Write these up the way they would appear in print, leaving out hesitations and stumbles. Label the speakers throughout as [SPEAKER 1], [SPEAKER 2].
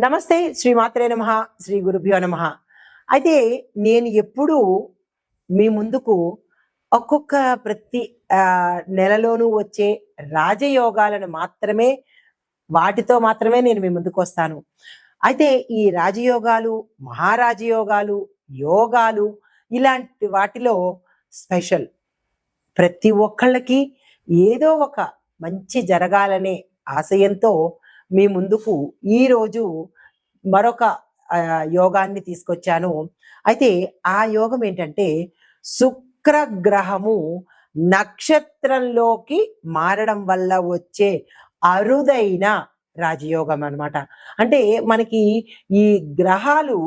[SPEAKER 1] నమస్తే శ్రీమాత్రే నమః శ్రీ గురుభ్యో నమః. అయితే నేను ఎప్పుడూ మీ ముందుకు ఒక్కొక్క ప్రతి నెలలోనూ వచ్చే రాజయోగాలను మాత్రమే వాటితో మాత్రమే నేను మీ ముందుకొస్తాను. అయితే ఈ రాజయోగాలు, మహారాజయోగాలు, యోగాలు ఇలాంటి వాటిలో స్పెషల్ ప్రతి ఒక్కళ్ళకి ఏదో ఒక మంచి జరగాలనే ఆశయంతో మీ ముందుకు ఈరోజు మరొక యోగాన్ని తీసుకొచ్చాను. అయితే ఆ యోగం ఏంటంటే శుక్రగ్రహము నక్షత్రంలోకి మారడం వల్ల వచ్చే అరుదైన రాజయోగం అన్నమాట. అంటే మనకి ఈ గ్రహాలు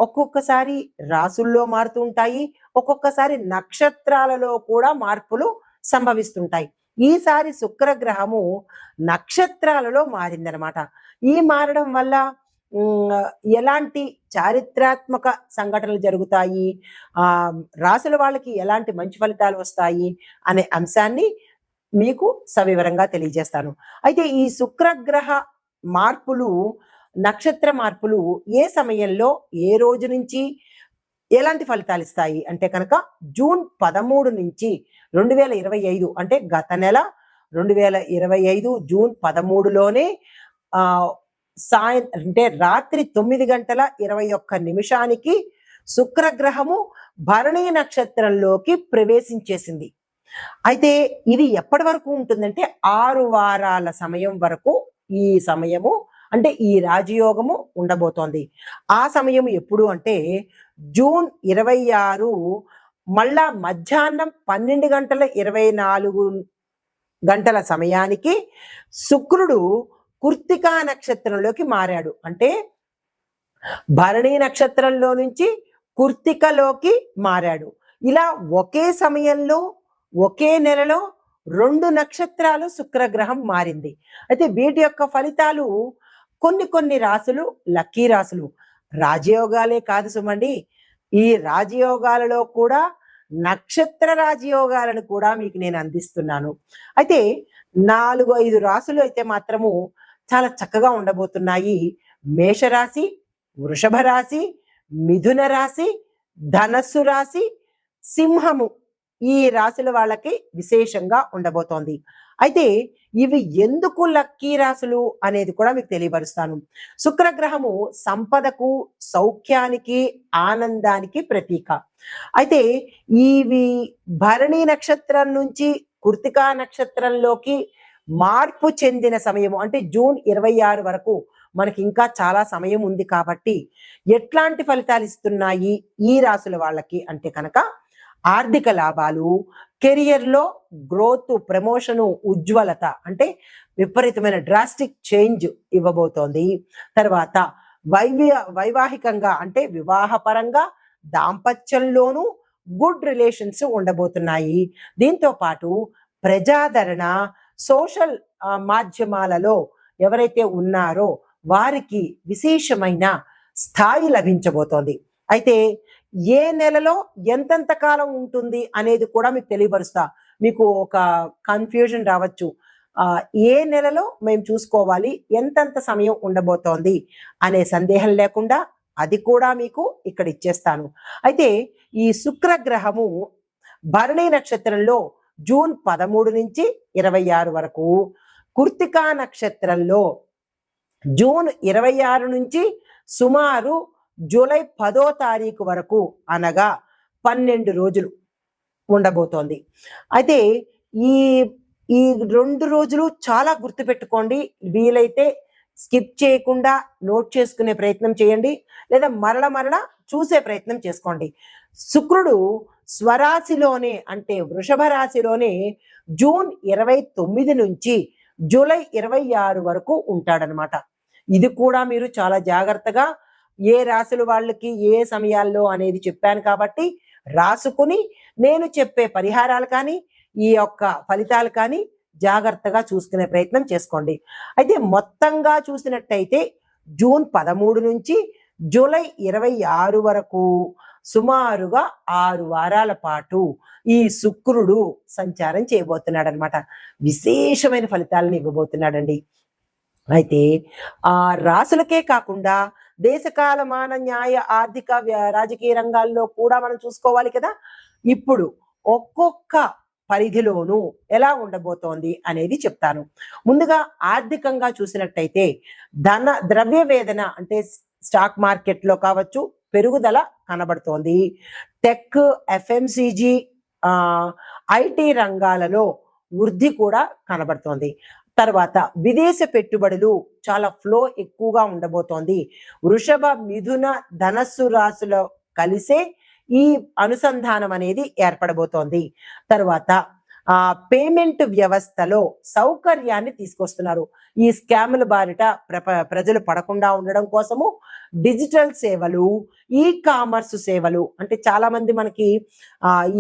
[SPEAKER 1] ఒక్కొక్కసారి రాసుల్లో మారుతూ ఉంటాయి, ఒక్కొక్కసారి నక్షత్రాలలో కూడా మార్పులు సంభవిస్తుంటాయి. ఈసారి శుక్రగ్రహము నక్షత్రాలలో మారిందనమాట. ఈ మారడం వల్ల ఎలాంటి చారిత్రాత్మక సంఘటనలు జరుగుతాయి, రాసుల వాళ్ళకి ఎలాంటి మంచి ఫలితాలు వస్తాయి అనే అంశాన్ని మీకు సవివరంగా తెలియజేస్తాను. అయితే ఈ శుక్రగ్రహ మార్పులు, నక్షత్ర మార్పులు ఏ సమయంలో ఏ రోజు నుంచి ఎలాంటి ఫలితాలు ఇస్తాయి అంటే కనుక జూన్ 13 నుంచి 2025 అంటే గత నెల 2025 జూన్ 13లోనే అంటే రాత్రి 9:21 శుక్రగ్రహము భరణి నక్షత్రంలోకి ప్రవేశించేసింది. అయితే ఇది ఎప్పటి వరకు ఉంటుందంటే 6 వారాల సమయం వరకు ఈ సమయము అంటే ఈ రాజయోగము ఉండబోతోంది. ఆ సమయం ఎప్పుడు అంటే జూన్ 26 మళ్ళా మధ్యాహ్నం 12:24 సమయానికి శుక్రుడు కృత్తికా నక్షత్రంలోకి మారాడు. అంటే భరణి నక్షత్రంలో నుంచి కృత్తికలోకి మారాడు. ఇలా ఒకే సమయంలో ఒకే నెలలో 2 నక్షత్రాలు శుక్రగ్రహం మారింది. అయితే వీటి యొక్క ఫలితాలు కొన్ని రాసులు లక్కీ రాసులు. రాజయోగాలే కాదు సుమండి, ఈ రాజయోగాలలో కూడా నక్షత్ర రాజయోగాలను కూడా మీకు నేను అందిస్తున్నాను. అయితే 4-5 రాసులు అయితే మాత్రము చాలా చక్కగా ఉండబోతున్నాయి. మేషరాశి, వృషభ రాశి, మిథున రాశి, ధనస్సు రాశి, సింహము ఈ రాశుల వాళ్ళకి విశేషంగా ఉండబోతోంది. అయితే ఇవి ఎందుకు లక్కీ రాశులు అనేది కూడా మీకు తెలియపరుస్తాను. శుక్రగ్రహము సంపదకు, సౌఖ్యానికి, ఆనందానికి ప్రతీక. అయితే ఇవి భరణి నక్షత్రం నుంచి కృత్తికా నక్షత్రంలోకి మార్పు చెందిన సమయము అంటే జూన్ 26 వరకు మనకి ఇంకా చాలా సమయం ఉంది. కాబట్టి ఎట్లాంటి ఫలితాలు ఇస్తున్నాయి ఈ రాశుల వాళ్ళకి అంటే కనుక ఆర్థిక లాభాలు, కెరియర్లో గ్రోత్, ప్రమోషను, ఉజ్వలత అంటే విపరీతమైన డ్రాస్టిక్ చేంజ్ ఇవ్వబోతోంది. తర్వాత వైవాహికంగా అంటే వివాహపరంగా, దాంపత్యంలోనూ గుడ్ రిలేషన్స్ ఉండబోతున్నాయి. దీంతో పాటు ప్రజాదరణ, సోషల్ మాధ్యమాలలో ఎవరైతే ఉన్నారో వారికి విశేషమైన స్థాయి లభించబోతోంది. అయితే ఏ నెలలో ఎంతెంత కాలం ఉంటుంది అనేది కూడా మీకు తెలియపరుస్తా. మీకు ఒక కన్ఫ్యూజన్ రావచ్చు, ఏ నెలలో మేము చూసుకోవాలి, ఎంతెంత సమయం ఉండబోతోంది అనే సందేహం లేకుండా అది కూడా మీకు ఇక్కడ ఇచ్చేస్తాను. అయితే ఈ శుక్రగ్రహము భరణి నక్షత్రంలో జూన్ 13 నుంచి 26 వరకు, కృత్తికా నక్షత్రంలో జూన్ 26 నుంచి సుమారు జూలై 10 వరకు అనగా 12 రోజులు ఉండబోతోంది. అయితే ఈ ఈ 2 రోజులు చాలా గుర్తుపెట్టుకోండి. వీలైతే స్కిప్ చేయకుండా నోట్ చేసుకునే ప్రయత్నం చేయండి, లేదా మరల చూసే ప్రయత్నం చేసుకోండి. శుక్రుడు స్వరాశిలోనే అంటే వృషభ రాశిలోనే జూన్ 29 నుంచి జూలై 26 వరకు ఉంటాడనమాట. ఇది కూడా మీరు చాలా జాగ్రత్తగా ఏ రాశుల వాళ్ళకి ఏ సమయాల్లో అనేది చెప్పాను కాబట్టి రాసుకుని నేను చెప్పే పరిహారాలు కానీ ఈ యొక్క ఫలితాలు కానీ జాగ్రత్తగా చూసుకునే ప్రయత్నం చేసుకోండి. అయితే మొత్తంగా చూసినట్టయితే జూన్ 13 నుంచి జూలై 26 వరకు సుమారుగా 6 వారాల పాటు ఈ శుక్రుడు సంచారం చేయబోతున్నాడు అనమాట. విశేషమైన ఫలితాలను ఇవ్వబోతున్నాడండి. అయితే ఆ రాసులకే కాకుండా దేశకాలమాన న్యాయ ఆర్థిక రాజకీయ రంగాల్లో కూడా మనం చూసుకోవాలి కదా. ఇప్పుడు ఒక్కొక్క పరిధిలోనూ ఎలా ఉండబోతోంది అనేది చెప్తాను. ముందుగా ఆర్థికంగా చూసినట్టయితే ద్రవ్య వేదన అంటే స్టాక్ మార్కెట్లో కావచ్చు పెరుగుదల కనబడుతోంది. టెక్, ఎఫ్ఎంసిజి, ఐటీ రంగాలలో వృద్ధి కూడా కనబడుతోంది. తర్వాత విదేశ పెట్టుబడులు చాలా ఫ్లో ఎక్కువగా ఉండబోతోంది. వృషభ, మిథున, ధనస్సు రాశుల కలిసే ఈ అనుసంధానం అనేది ఏర్పడబోతోంది. తర్వాత పేమెంట్ వ్యవస్థలో సౌకర్యాన్ని తీసుకొస్తున్నారు. ఈ స్కాముల బారిట ప్రజలు పడకుండా ఉండడం కోసము డిజిటల్ సేవలు, ఈ కామర్స్ సేవలు అంటే చాలా మంది మనకి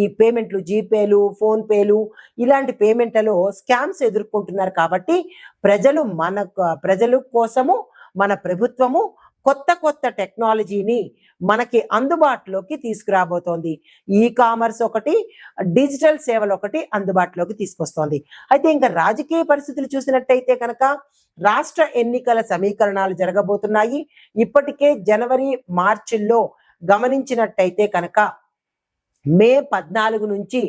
[SPEAKER 1] ఈ పేమెంట్లు, జీపేలు, ఫోన్ పేలు ఇలాంటి పేమెంట్లలో స్కామ్స్ ఎదుర్కొంటున్నారు. కాబట్టి ప్రజల కోసము మన ప్రభుత్వము కొత్త కొత్త టెక్నాలజీని మనకి అందుబాటులోకి తీసుకురాబోతోంది. ఈ కామర్స్ ఒకటి, డిజిటల్ సేవలు ఒకటి అందుబాటులోకి తీసుకొస్తోంది. అయితే ఇంకా రాజకీయ పరిస్థితులు చూసినట్టయితే కనుక రాష్ట్ర ఎన్నికల సమీకరణాలు జరగబోతున్నాయి. ఇప్పటికే జనవరి, మార్చిల్లో గమనించినట్టయితే కనుక మే 14 నుంచి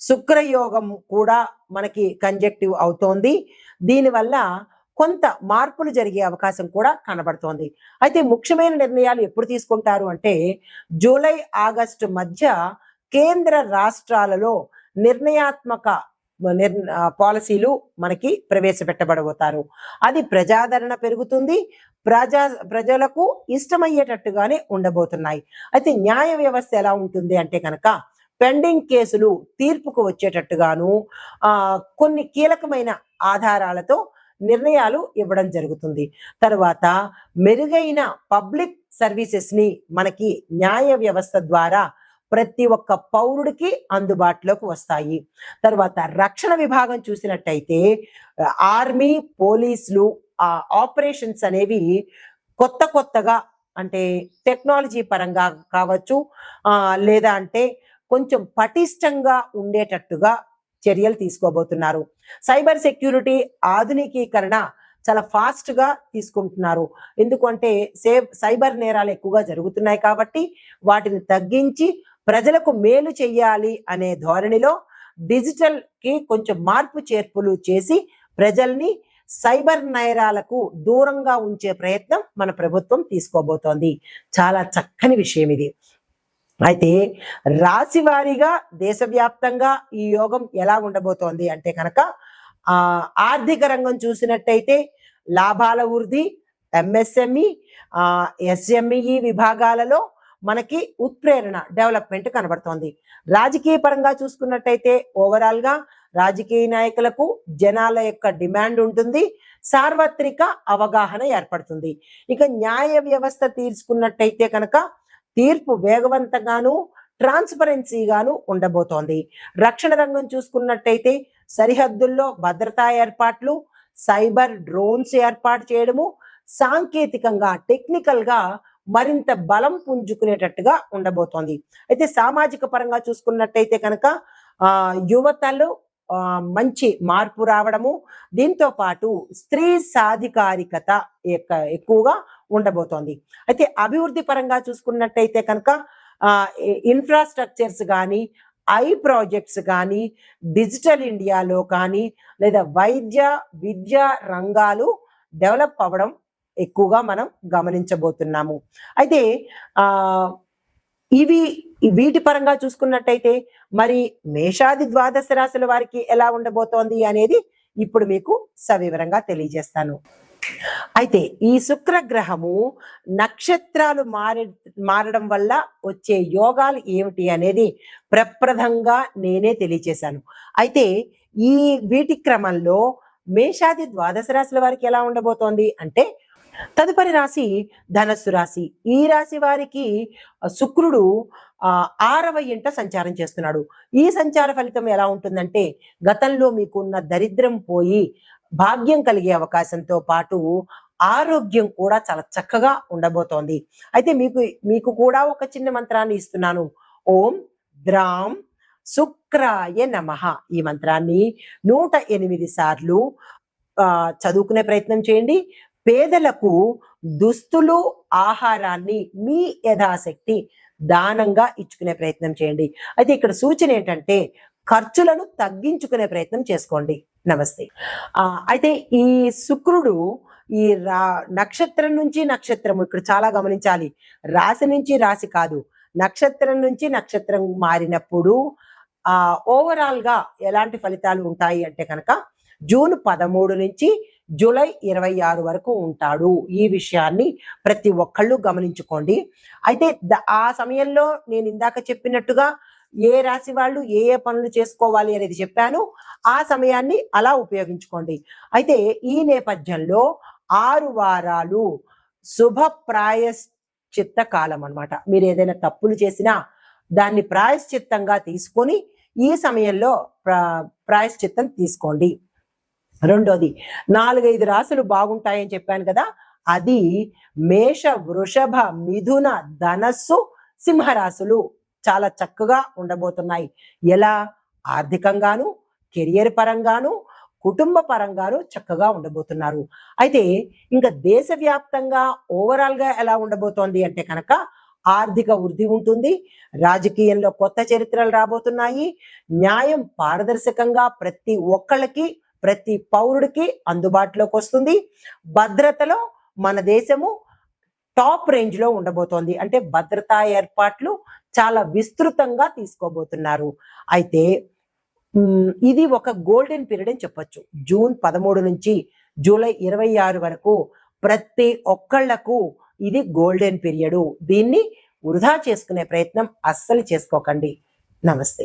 [SPEAKER 1] శుక్రయోగం కూడా మనకి కంజెక్టివ్ అవుతోంది. దీనివల్ల కొంత మార్పులు జరిగే అవకాశం కూడా కనబడుతోంది. అయితే ముఖ్యమైన నిర్ణయాలు ఎప్పుడు తీసుకుంటారు అంటే జూలై, ఆగస్టు మధ్య కేంద్ర రాష్ట్రాలలో నిర్ణయాత్మక పాలసీలు మనకి ప్రవేశపెట్టబడబోతారు. అది ప్రజాదరణ పెరుగుతుంది. ప్రజలకు ఇష్టమయ్యేటట్టుగానే ఉండబోతున్నాయి. అయితే న్యాయ వ్యవస్థ ఎలా ఉంటుంది అంటే కనుక పెండింగ్ కేసులు తీర్పుకు వచ్చేటట్టుగాను కొన్ని కీలకమైన ఆధారాలతో నిర్ణయాలు ఇవ్వడం జరుగుతుంది. తర్వాత మెరుగైన పబ్లిక్ సర్వీసెస్ ని మనకి న్యాయ వ్యవస్థ ద్వారా ప్రతి ఒక్క పౌరుడికి అందుబాటులోకి వస్తాయి. తర్వాత రక్షణ విభాగం చూసినట్టయితే ఆర్మీ, పోలీసులు ఆపరేషన్స్ అనేవి కొత్తగా అంటే టెక్నాలజీ పరంగా కావచ్చు, లేదా అంటే కొంచెం పటిష్టంగా ఉండేటట్టుగా చర్యలు తీసుకోబోతున్నారు. సైబర్ సెక్యూరిటీ ఆధునికీకరణ చాలా ఫాస్ట్ గా తీసుకుంటున్నారు. ఎందుకంటే సైబర్ నేరాలు ఎక్కువగా జరుగుతున్నాయి కాబట్టి వాటిని తగ్గించి ప్రజలకు మేలు చెయ్యాలి అనే ధోరణిలో డిజిటల్ కి కొంచెం మార్పు చేర్పులు చేసి ప్రజల్ని సైబర్ నేరాలకు దూరంగా ఉంచే ప్రయత్నం మన ప్రభుత్వం తీసుకోబోతోంది. చాలా చక్కని విషయం ఇది. అయితే రాశి వారీగా దేశవ్యాప్తంగా ఈ యోగం ఎలా ఉండబోతోంది అంటే కనుక ఆర్థిక రంగం చూసినట్టయితే లాభాల వృద్ధి, ఎంఎస్ఎంఈ, ఎస్ఎంఈ విభాగాలలో మనకి ఉత్ప్రేరణ, డెవలప్మెంట్ కనబడుతోంది. రాజకీయ పరంగా చూసుకున్నట్టయితే ఓవరాల్ గా రాజకీయ నాయకులకు జనాల యొక్క డిమాండ్ ఉంటుంది, సార్వత్రిక అవగాహన ఏర్పడుతుంది. ఇక న్యాయ వ్యవస్థ తీసుకున్నట్టయితే కనుక తీర్పు వేగవంతంగాను, ట్రాన్స్పరెన్సీగాను ఉండబోతోంది. రక్షణ రంగం చూసుకున్నట్టయితే సరిహద్దుల్లో భద్రతా ఏర్పాట్లు, సైబర్ డ్రోన్స్ ఏర్పాటు చేయడము, సాంకేతికంగా టెక్నికల్ గా మరింత బలం పుంజుకునేటట్టుగా ఉండబోతోంది. అయితే సామాజిక పరంగా చూసుకున్నట్టయితే కనుక యువతలు మంచి మార్పు రావడము, దీంతో పాటు స్త్రీ సాధికారికత ఎక్కువగా ఉండబోతోంది. అయితే అభివృద్ధి పరంగా చూసుకున్నట్టయితే కనుక ఇన్ఫ్రాస్ట్రక్చర్స్ కానీ, ఐ ప్రాజెక్ట్స్ కానీ, డిజిటల్ ఇండియాలో కానీ, లేదా వైద్య విద్య రంగాలు డెవలప్ అవ్వడం ఎక్కువగా మనం గమనించబోతున్నాము. అయితే వీటి పరంగా చూసుకున్నట్టయితే మరి మేషాది ద్వాదశ రాశుల వారికి ఎలా ఉండబోతోంది అనేది ఇప్పుడు మీకు సవివరంగా తెలియజేస్తాను. అయితే ఈ శుక్రగ్రహము నక్షత్రాలు మారడం వల్ల వచ్చే యోగాలు ఏమిటి అనేది ప్రప్రథంగా నేనే తెలియజేశాను. అయితే వీటి క్రమంలో మేషాది ద్వాదశ రాశుల వారికి ఎలా ఉండబోతోంది అంటే తదుపరి రాశి ధనస్సు రాశి. ఈ రాశి వారికి శుక్రుడు 6వ ఇంట సంచారం చేస్తున్నాడు. ఈ సంచార ఫలితం ఎలా ఉంటుందంటే గతంలో మీకున్న దరిద్రం పోయి భాగ్యం కలిగే అవకాశంతో పాటు ఆరోగ్యం కూడా చాలా చక్కగా ఉండబోతోంది. అయితే మీకు కూడా ఒక చిన్న మంత్రాన్ని ఇస్తున్నాను. ఓం ద్రాం శుక్రాయ నమః. ఈ మంత్రాన్ని 108 సార్లు చదువుకునే ప్రయత్నం చేయండి. పేదలకు దుస్తులు, ఆహారాన్ని మీ యథాశక్తి దానంగా ఇచ్చుకునే ప్రయత్నం చేయండి. అయితే ఇక్కడ సూచన ఏంటంటే ఖర్చులను తగ్గించుకునే ప్రయత్నం చేసుకోండి. నమస్తే. అయితే ఈ శుక్రుడు ఈ నక్షత్రం నుంచి నక్షత్రం, ఇక్కడ చాలా గమనించాలి, రాశి నుంచి రాశి కాదు, నక్షత్రం నుంచి నక్షత్రం మారినప్పుడు ఓవరాల్ గా ఎలాంటి ఫలితాలు ఉంటాయి అంటే కనుక జూన్ 13 నుంచి జూలై 26 వరకు ఉంటాడు. ఈ విషయాన్ని ప్రతి ఒక్కళ్ళు గమనించుకోండి. అయితే ఆ సమయంలో నేను ఇందాక చెప్పినట్టుగా ఏ రాశి వాళ్ళు ఏ ఏ పనులు చేసుకోవాలి అనేది చెప్పాను. ఆ సమయాన్ని అలా ఉపయోగించుకోండి. అయితే ఈ నేపథ్యంలో 6 వారాలు శుభ ప్రాయశ్చిత్త కాలం అన్నమాట. మీరు ఏదైనా తప్పులు చేసినా దాన్ని ప్రాయశ్చిత్తంగా తీసుకొని ఈ సమయంలో ప్రాయశ్చిత్తం తీసుకోండి. రెండోది 4-5 రాశులు బాగుంటాయని చెప్పాను కదా, అది మేష, వృషభ, మిథున, ధనస్సు, సింహరాశులు చాలా చక్కగా ఉండబోతున్నాయి. ఎలా? ఆర్థికంగాను, కెరియర్ పరంగాను, కుటుంబ పరంగాను చక్కగా ఉండబోతున్నారు. అయితే ఇంకా దేశవ్యాప్తంగా ఓవరాల్ గా ఎలా ఉండబోతోంది అంటే కనుక ఆర్థిక వృద్ధి ఉంటుంది, రాజకీయంలో కొత్త చరిత్రలు రాబోతున్నాయి, న్యాయం పారదర్శకంగా ప్రతి ఒక్కళ్ళకి, ప్రతి పౌరుడికి అందుబాటులోకి వస్తుంది, భద్రతలో మన దేశము టాప్ రేంజ్ లో ఉండబోతోంది. అంటే భద్రతా ఏర్పాట్లు చాలా విస్తృతంగా తీసుకోబోతున్నారు. అయితే ఇది ఒక గోల్డెన్ పీరియడ్ అని చెప్పొచ్చు. జూన్ 13 నుంచి జూలై 26 వరకు ప్రతి ఒక్కళ్లకు ఇది గోల్డెన్ పీరియడ్. దీన్ని వృధా చేసుకునే ప్రయత్నం అస్సలు చేసుకోకండి. నమస్తే.